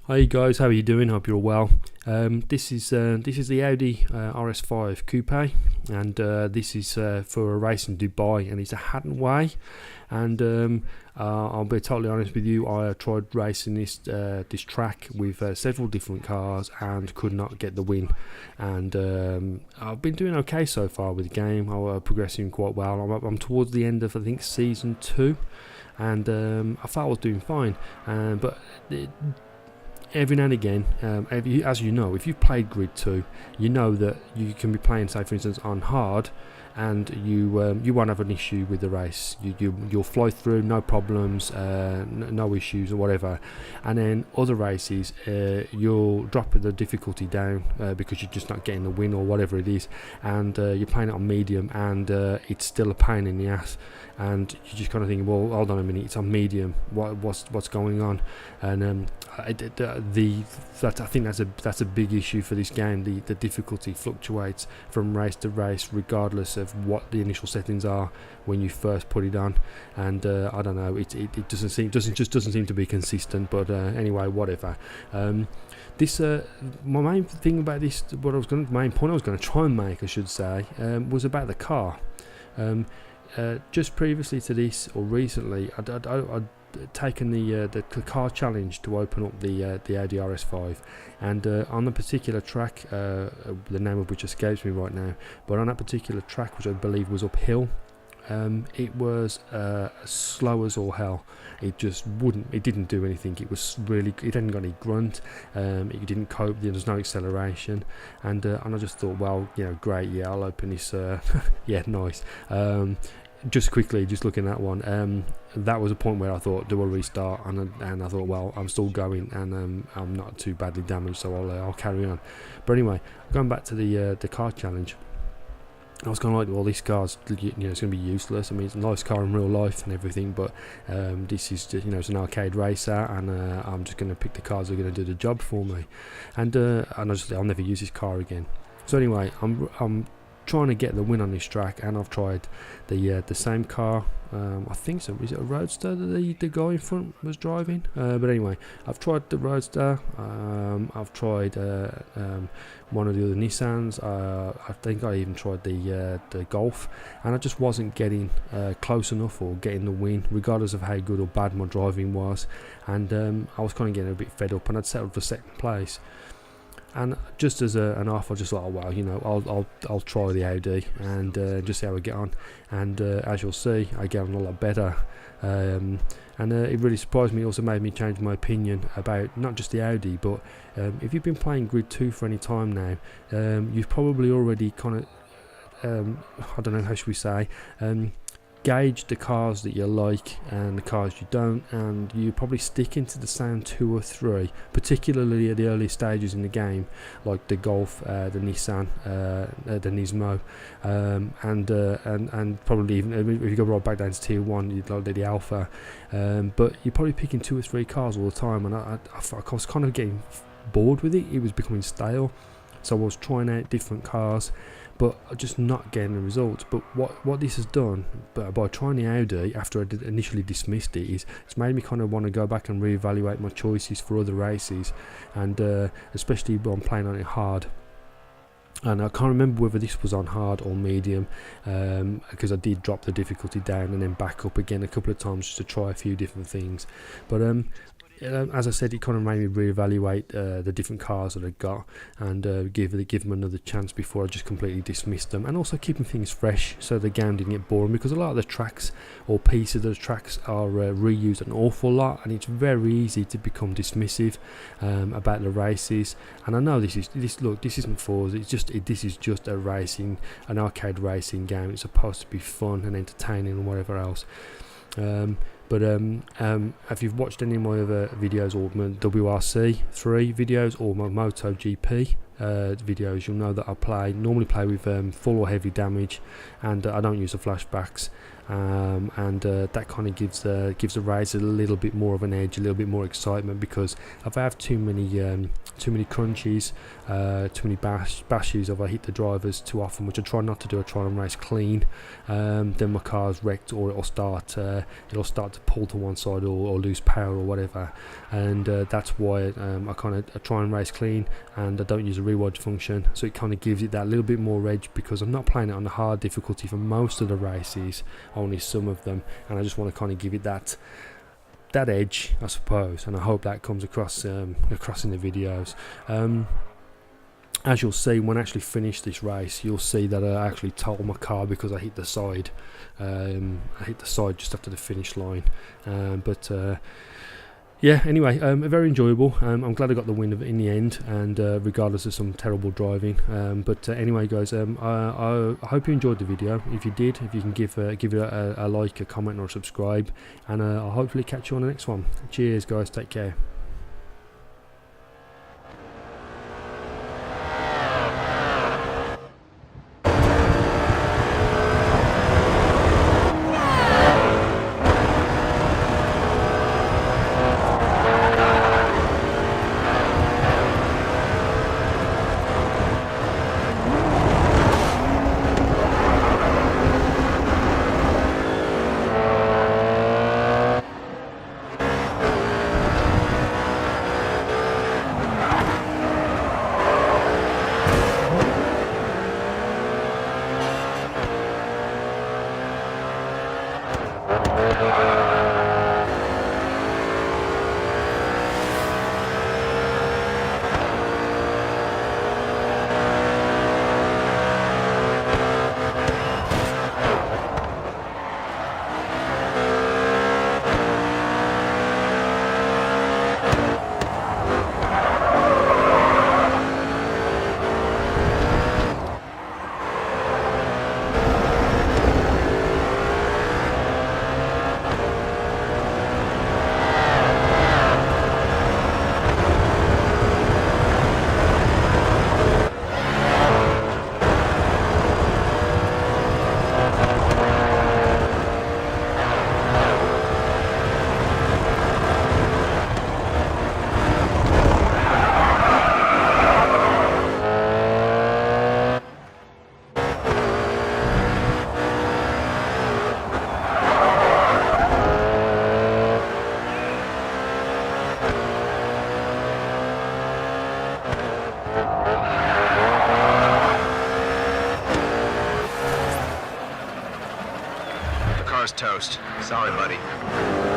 Hi guys, how are you doing? Hope you're well. This is the Audi RS5 Coupe, and this is for a race in Dubai, and it's a Hattan way. And I'll be totally honest with you, I tried racing this track with several different cars and could not get the win. And I've been doing okay so far with the game. I'm progressing quite well. I'm towards the end of, I think, season 2, and I felt I was doing fine. But every now and again, as you know, if you've played Grid 2, you know that you can be playing, say for instance, on hard, and you won't have an issue with the race. You'll fly through, no problems, no issues or whatever. And then other races, you'll drop the difficulty down because you're just not getting the win or whatever it is, and you're playing it on medium, and it's still a pain in the ass. And you just kind of think, well, hold on a minute, it's on medium. What's going on? And I think that's a big issue for this game. The difficulty fluctuates from race to race, regardless of what the initial settings are when you first put it on. And I don't know, it doesn't seem to be consistent. But anyway, whatever. My main thing about this, main point I was going to try and make, I should say, was about the car. Just previously to this, or recently, I'd taken the car challenge to open up the Audi RS5, and on the particular track, the name of which escapes me right now, but on that particular track, which I believe was uphill, it was slow as all hell. It didn't do anything. It hadn't got any grunt. It didn't cope. There was no acceleration, and I just thought, well, great, yeah, I'll open this. Yeah, nice. Just quickly, just looking at one, that was a point where I thought, do I restart? And I thought, well, I'm still going, and I'm not too badly damaged, so I'll carry on. But anyway, going back to the car challenge, I was kind of like, well, this car's, it's going to be useless. I mean, it's a nice car in real life and everything, but this is just, it's an arcade racer, and I'm just going to pick the cars that are going to do the job for me. And I'll never use this car again. So anyway, I'm trying to get the win on this track, and I've tried the same car. I think so. Is it a Roadster that the guy in front was driving? But anyway, I've tried the Roadster. I've tried one of the other Nissans. I think I even tried the Golf, and I just wasn't getting close enough or getting the win, regardless of how good or bad my driving was. And I was kind of getting a bit fed up, and I'd settled for second place. And just as an off, I just thought, oh well, I'll try the Audi and just see how I get on. And as you'll see, I get on a lot better. And it really surprised me. It also made me change my opinion about not just the Audi, but if you've been playing Grid 2 for any time now, you've probably already kind of, I don't know, how should we say, gauge the cars that you like and the cars you don't, and you probably stick into the same 2 or 3, particularly at the early stages in the game, like the Golf, the Nissan, the Nismo, and probably even if you go right back down to tier 1, you'd like the Alpha, but you're probably picking 2 or 3 cars all the time, and I was kind of getting bored with it. It was becoming stale, so I was trying out different cars, but just not getting the results. But what this has done, by trying the Audi after I initially dismissed it, is it's made me kind of want to go back and reevaluate my choices for other races, and especially when I'm playing on it hard. And I can't remember whether this was on hard or medium, because I did drop the difficulty down and then back up again a couple of times just to try a few different things. But as I said, it kind of made me reevaluate the different cars that I got, and give them another chance before I just completely dismissed them, and also keeping things fresh so the game didn't get boring, because a lot of the tracks or pieces of the tracks are reused an awful lot, and it's very easy to become dismissive about the races. And I know this isn't Forza, this is just an arcade racing game. It's supposed to be fun and entertaining and whatever else. But if you've watched any of my other videos, or my WRC3 videos, or my MotoGP videos, you'll know that I normally play with full or heavy damage, and I don't use the flashbacks, and that kind of gives the race a little bit more of an edge, a little bit more excitement, because if I have too many crunchies, too many bashes, if I hit the drivers too often, which I try not to do, I try and race clean, then my car's wrecked, or it'll start to pull to one side, or lose power or whatever, and that's why I try and race clean, and I don't use a rewatch function, so it kind of gives it that little bit more edge, because I'm not playing it on the hard difficulty for most of the races, only some of them, and I just want to kind of give it that edge, I suppose, and I hope that comes across in the videos. As you'll see when I actually finish this race, you'll see that I actually totaled my car because I hit the side. I hit the side just after the finish line, yeah, anyway, very enjoyable. I'm glad I got the win in the end, and regardless of some terrible driving. Anyway, guys, I hope you enjoyed the video. If you did, if you can give it a like, a comment, or a subscribe, and I'll hopefully catch you on the next one. Cheers, guys. Take care. Toast. Sorry, buddy.